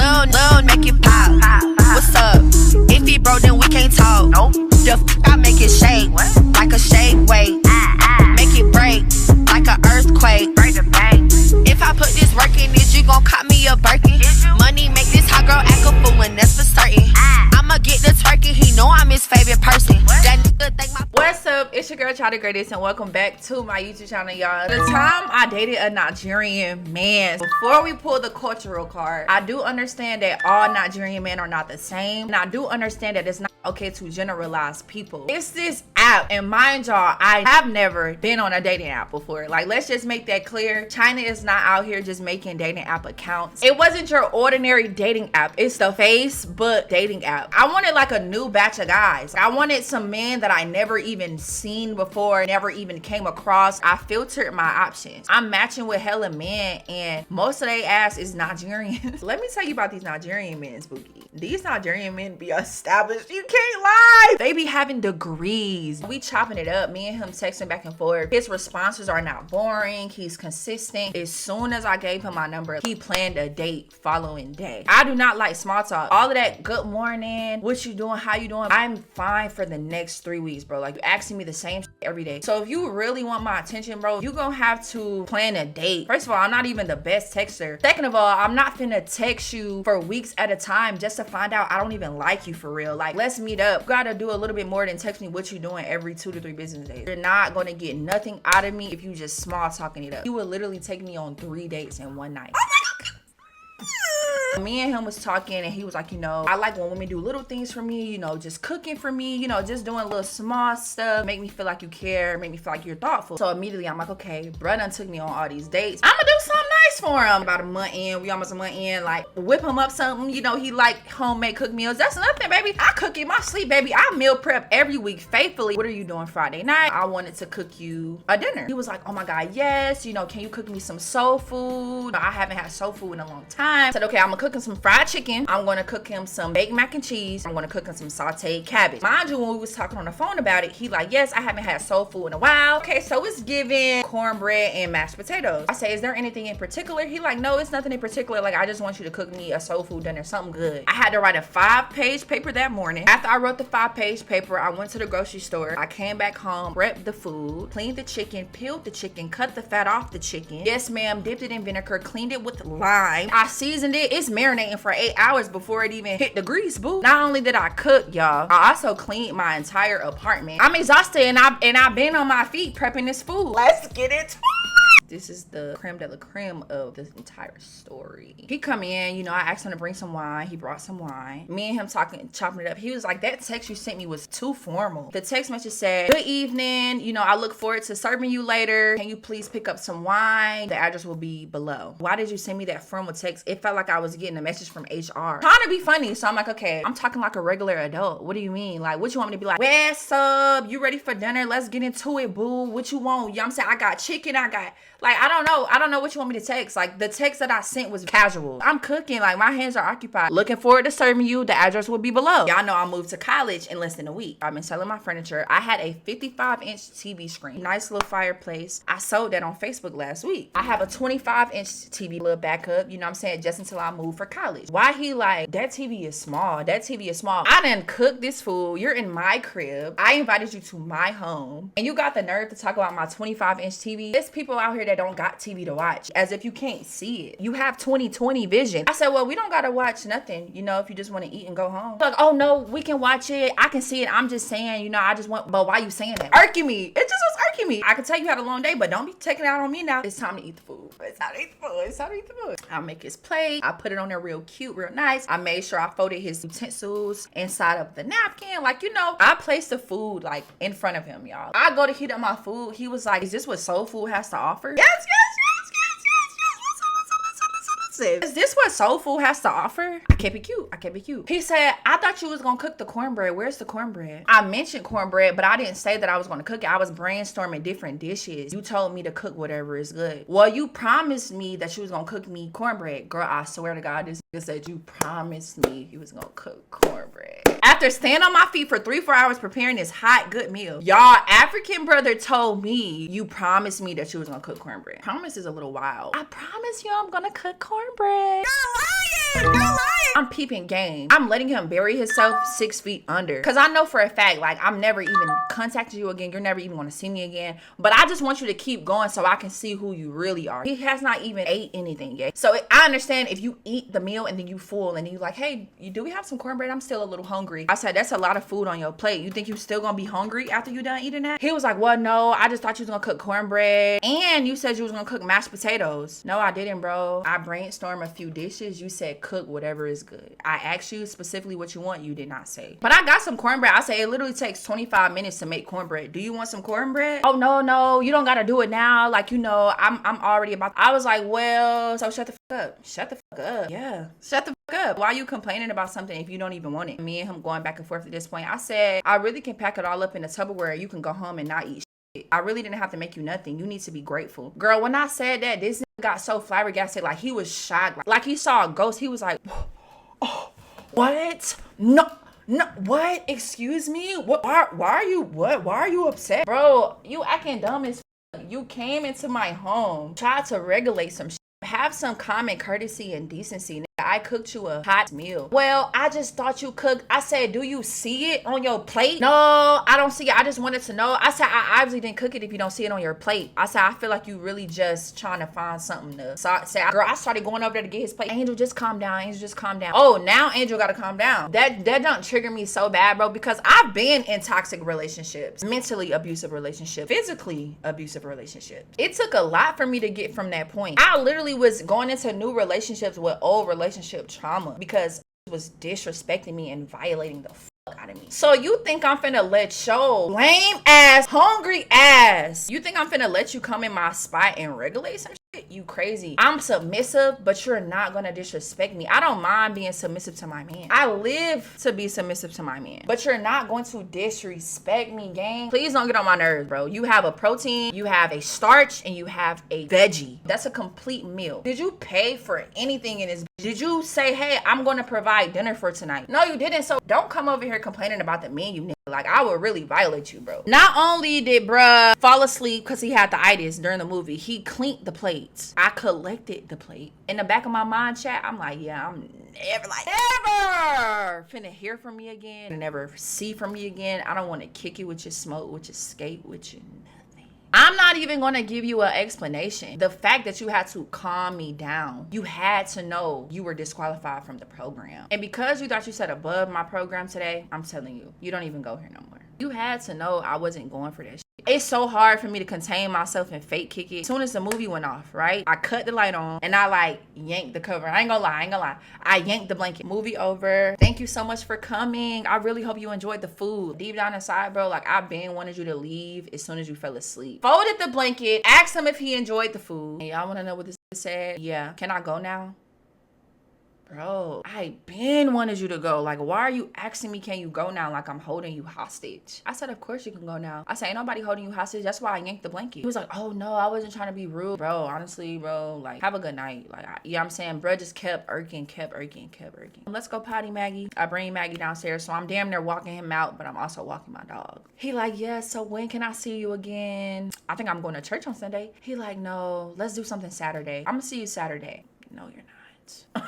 Lil, make it pop. What's up? If he broke, then we can't talk. Nope. The I make it shake. What? Like a shake weight. Make it break. Like an earthquake. Break the bank. If I put this work in, is you gon' cop me a Birkin? Money make this hot girl act a fool, and that's for certain. I'ma get the turkey, he know I'm his favorite person. That nigga think my. What's up? It's your girl, Child the Greatest, and welcome back to my YouTube channel, y'all. The time I dated a Nigerian man, before we pull the cultural card, I do understand that all Nigerian men are not the same, and I do understand that it's not okay to generalize people. It's this app, and mind y'all, I have never been on a dating app before. Like, let's just make that clear. China is not out here just making dating app accounts. It wasn't your ordinary dating app. It's the Facebook dating app. I wanted like a new batch of guys. I wanted some men that I never even seen before, never even came across. I filtered my options. I'm matching with hella men, and most of their ass is Nigerian. Let me tell you about these Nigerian men, Spooky. These Nigerian men be established. You can't lie. They be having degrees. We chopping it up. Me and him texting back and forth. His responses are not boring. He's consistent. As soon as I gave him my number, he planned a date following day. I do not like small talk. All of that good morning, what you doing, how you doing, I'm fine for the next 3 weeks, bro. Like, you asking me the same shit every day. So if you really want my attention, bro, you gonna have to plan a date. First of all, I'm not even the best texter. Second of all, I'm not finna text you for weeks at a time just to find out I don't even like you for real. Like, let's meet up. You gotta do a little bit more than text me what you doing every 2 to 3 business days. You're not gonna get nothing out of me if you just small talking it up. You would literally take me on 3 dates in one night. Me and him was talking, and he was like, you know, I like when women do little things for me, you know, just cooking for me, you know, just doing little small stuff, make me feel like you care, make me feel like you're thoughtful. So immediately I'm like, okay, bruh done took me on all these dates, I'ma do something nice for him. About a month in, we almost a month in, like whip him up something, you know, he like homemade cooked meals. That's nothing, baby. I cook in my sleep, baby. I meal prep every week faithfully. What are you doing Friday night? I wanted to cook you a dinner. He was like, oh my God, yes, you know, can you cook me some soul food? I haven't had soul food in a long time. I said, okay, I'm gonna cook him some fried chicken. I'm gonna cook him some baked mac and cheese. I'm gonna cook him some sauteed cabbage. Mind you, when we was talking on the phone about it, he like, yes, I haven't had soul food in a while. Okay, so it's giving cornbread and mashed potatoes. I say, is there anything in particular? He like, no, it's nothing in particular. Like, I just want you to cook me a soul food dinner, something good. I had to write a 5-page paper that morning. After I wrote the 5-page paper, I went to the grocery store. I came back home, prepped the food, cleaned the chicken, peeled the chicken, cut the fat off the chicken. Yes, ma'am, dipped it in vinegar, cleaned it with lime. I seasoned it. It's marinating for 8 hours before it even hit the grease, boo. Not only did I cook, y'all, I also cleaned my entire apartment. I'm exhausted, and I've been on my feet prepping this food. Let's get it. This is the creme de la creme of this entire story. He come in, you know, I asked him to bring some wine. He brought some wine. Me and him talking, chopping it up. He was like, that text you sent me was too formal. The text message said, good evening. You know, I look forward to serving you later. Can you please pick up some wine? The address will be below. Why did you send me that formal text? It felt like I was getting a message from HR. Trying to be funny. So I'm like, okay, I'm talking like a regular adult. What do you mean? Like, what you want me to be like? What's up? You ready for dinner? Let's get into it, boo. What you want? You know what I'm saying? I got chicken. I got... Like, I don't know what you want me to text. Like, the text that I sent was casual. I'm cooking, like, my hands are occupied. Looking forward to serving you. The address will be below. Y'all know I moved to college in less than a week. I've been selling my furniture. I had a 55-inch TV screen. Nice little fireplace. I sold that on Facebook last week. I have a 25-inch TV, little backup, you know what I'm saying, just until I move for college. Why he like, that TV is small. That TV is small. I done cooked this food. You're in my crib. I invited you to my home. And you got the nerve to talk about my 25-inch TV. There's people out here that don't got TV to watch, as if you can't see it. You have 20/20 vision. I said, well, we don't gotta watch nothing, you know, if you just want to eat and go home. Like, oh no, we can watch it. I can see it. I'm just saying, you know, I just want, but why you saying that? Irking me. It just was irking me. I can tell you had a long day, but don't be taking it out on me now. It's time to eat the food. It's time to eat the food. It's time to eat the food. I'll make his plate. I put it on there real cute, real nice. I made sure I folded his utensils inside of the napkin. Like, you know, I placed the food like in front of him, y'all. I go to heat up my food. He was like, is this what soul food has to offer? Yes. Is this what soul food has to offer? I kept it cute. He said, I thought you was gonna cook the cornbread. Where's the cornbread? I mentioned cornbread, but I didn't say that I was gonna cook it. I was brainstorming different dishes. You told me to cook whatever is good. Well, you promised me that you was gonna cook me cornbread. Girl, I swear to God, this nigga said you promised me you was gonna cook cornbread. After staying on my feet for 3-4 hours preparing this hot, good meal, y'all, African brother told me, you promised me that you was gonna cook cornbread. Promise is a little wild. I promise you I'm gonna cook cornbread. You're lying! I'm peeping game. I'm letting him bury himself 6 feet under. Cause I know for a fact, like, I'm never even contacting you again. You're never even gonna see me again. But I just want you to keep going so I can see who you really are. He has not even ate anything yet. So I understand if you eat the meal and then you full and then you like, hey, do we have some cornbread? I'm still a little hungry. I said, that's a lot of food on your plate. You think you still gonna be hungry after you done eating that? He was like, well, no, I just thought you was gonna cook cornbread. And you said you was gonna cook mashed potatoes. No, I didn't, bro. I brainstormed a few dishes. You said cook whatever is good. I asked you specifically what you want. You did not say. But I got some cornbread. I said it literally takes 25 minutes to make cornbread. Do you want some cornbread? Oh, no, you don't gotta do it now. Like, I'm already about. I was like, well, so shut the fuck up. Shut the fuck up. Yeah. Shut the fuck up. Why are you complaining about something if you don't even want it? Me and him going back and forth at this point. I said, I really can pack it all up in a Tupperware. You can go home and not eat shit. I really didn't have to make you nothing. You need to be grateful. Girl, when I said that, this nigga got so flabbergasted. Like, he was shocked. Like he saw a ghost. He was like, oh, what? No, what? Excuse me? What? Why are you upset? Bro, you acting dumb as fuck. You came into my home, tried to regulate some shit. Have some common courtesy and decency. I cooked you a hot meal. Well, I just thought you cooked. I said, do you see it on your plate? No, I don't see it. I just wanted to know. I said, I obviously didn't cook it if you don't see it on your plate. I said, I feel like you really just trying to find something to say. Girl, I started going over there to get his plate. Angel, just calm down. Angel, just calm down. Oh, now Angel gotta calm down. That don't trigger me so bad, bro, because I've been in toxic relationships, mentally abusive relationships, physically abusive relationships. It took a lot for me to get from that point. I literally was going into new relationships with old relationship trauma because it was disrespecting me and violating the fuck out of me. So you think I'm finna let your lame ass, hungry ass, you think I'm finna let you come in my spot and regulate some shit? You crazy. I'm submissive, but you're not gonna disrespect me. I don't mind being submissive to my man. I live to be submissive to my man, but you're not going to disrespect me, gang. Please don't get on my nerves, bro. You have a protein, you have a starch, and you have a veggie. That's a complete meal. Did you pay for anything in this? Did you say, hey, I'm gonna provide dinner for tonight? No, you didn't. So don't come over here complaining about the menu, nigga. Like, I would really violate you, bro. Not only did bruh fall asleep because he had the itis during the movie, he cleaned the plates. I collected the plate. In the back of my mind, chat, I'm like, yeah, I'm never finna hear from me again and never see from me again. I don't want to kick you with your smoke, with your skate, with your nothing. I'm not even going to give you an explanation. The fact that you had to calm me down, you had to know you were disqualified from the program. And because you thought you said above my program today, I'm telling you, you don't even go here no more. You had to know I wasn't going for that shit. It's so hard for me to contain myself and fake kick it. As soon as the movie went off, right? I cut the light on and I like yanked the cover. I ain't gonna lie. I yanked the blanket. Movie over. Thank you so much for coming. I really hope you enjoyed the food. Deep down inside, bro, like, I been wanted you to leave as soon as you fell asleep. Folded the blanket. Asked him if he enjoyed the food. And y'all wanna know what this said? Yeah. Can I go now? Bro, I been wanted you to go. Like, why are you asking me, can you go now? Like, I'm holding you hostage. I said, of course you can go now. I said, ain't nobody holding you hostage. That's why I yanked the blanket. He was like, oh no, I wasn't trying to be rude. Bro, honestly, bro, like, have a good night. Like, yeah, I'm saying, bro, just kept irking. Let's go potty, Maggie. I bring Maggie downstairs, so I'm damn near walking him out, but I'm also walking my dog. He like, yeah, so when can I see you again? I think I'm going to church on Sunday. He like, no, let's do something Saturday. I'm gonna see you Saturday. No, you're not.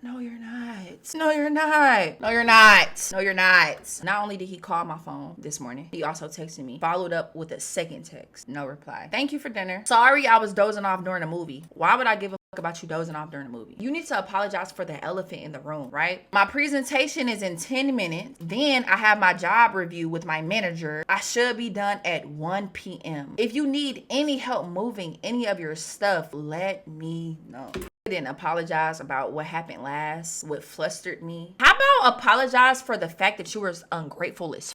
No, you're not. No, you're not. No, you're not. No, you're not. Not only did he call my phone this morning, he also texted me. Followed up with a second text. No reply. Thank you for dinner. Sorry I was dozing off during the movie. Why would I give a fuck about you dozing off during the movie? You need to apologize for the elephant in the room, right? My presentation is in 10 minutes. Then I have my job review with my manager. I should be done at 1 p.m. If you need any help moving any of your stuff, let me know. Didn't apologize about what happened last, what flustered me. How about apologize for the fact that you were ungrateful as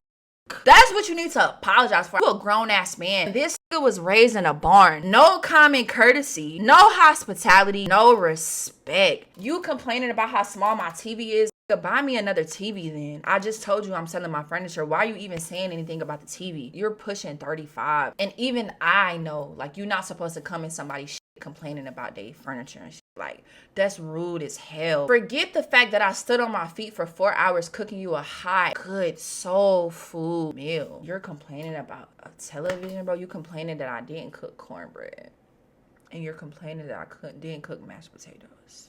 fuck? That's what you need to apologize for. You a grown-ass man. This nigga was raised in a barn. No common courtesy, no hospitality, no respect. You complaining about how small my TV is? Buy me another TV then. I just told you I'm selling my furniture. Why are you even saying anything about the TV? You're pushing 35. And even I know, like, you're not supposed to come in somebody's shit complaining about their furniture and shit. Like, that's rude as hell. Forget the fact that I stood on my feet for 4 hours cooking you a hot, good, soul food meal. You're complaining about a television, bro. You complaining that I didn't cook cornbread. And you're complaining that I didn't cook mashed potatoes.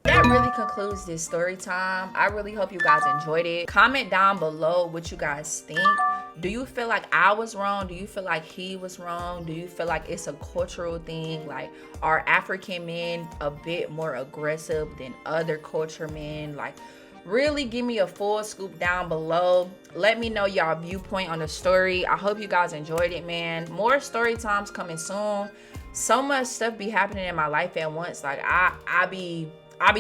That really concludes this story time. I really hope you guys enjoyed it. Comment down below what you guys think. Do you feel like I was wrong? Do you feel like he was wrong? Do you feel like it's a cultural thing? Like, are African men a bit more aggressive than other culture men? Like, really give me a full scoop down below. Let me know y'all viewpoint on the story. I hope you guys enjoyed it, man. More story times coming soon. So much stuff be happening in my life at once. Like, I be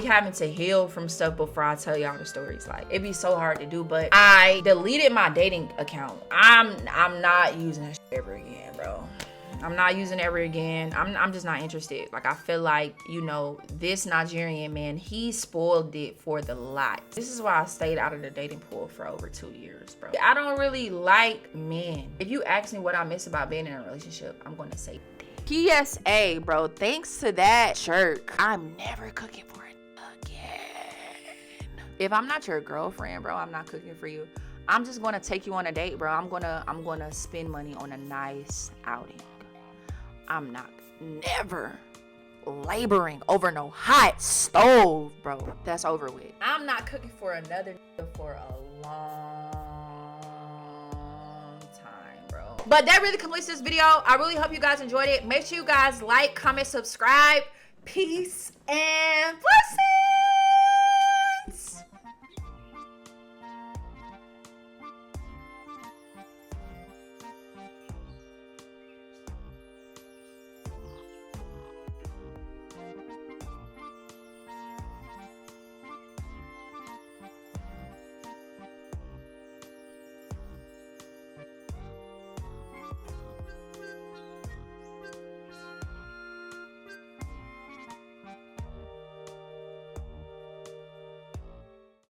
having to heal from stuff before I tell y'all the stories. Like, it be so hard to do, but I deleted my dating account. I'm not using that shit ever again, bro. I'm not using it ever again. I'm just not interested. Like, I feel like, you know, this Nigerian man, he spoiled it for the lot. This is why I stayed out of the dating pool for over 2 years, bro. I don't really like men. If you ask me what I miss about being in a relationship, I'm gonna say PSA, bro. Thanks to that jerk, I'm never cooking for it again. If I'm not your girlfriend, bro, I'm not cooking for you. I'm just gonna take you on a date, bro. I'm gonna spend money on a nice outing. I'm not never laboring over no hot stove, bro. That's over with. I'm not cooking for another for a long time, bro. But that really completes this video. I really hope you guys enjoyed it. Make sure you guys like, comment, subscribe. Peace and blessings.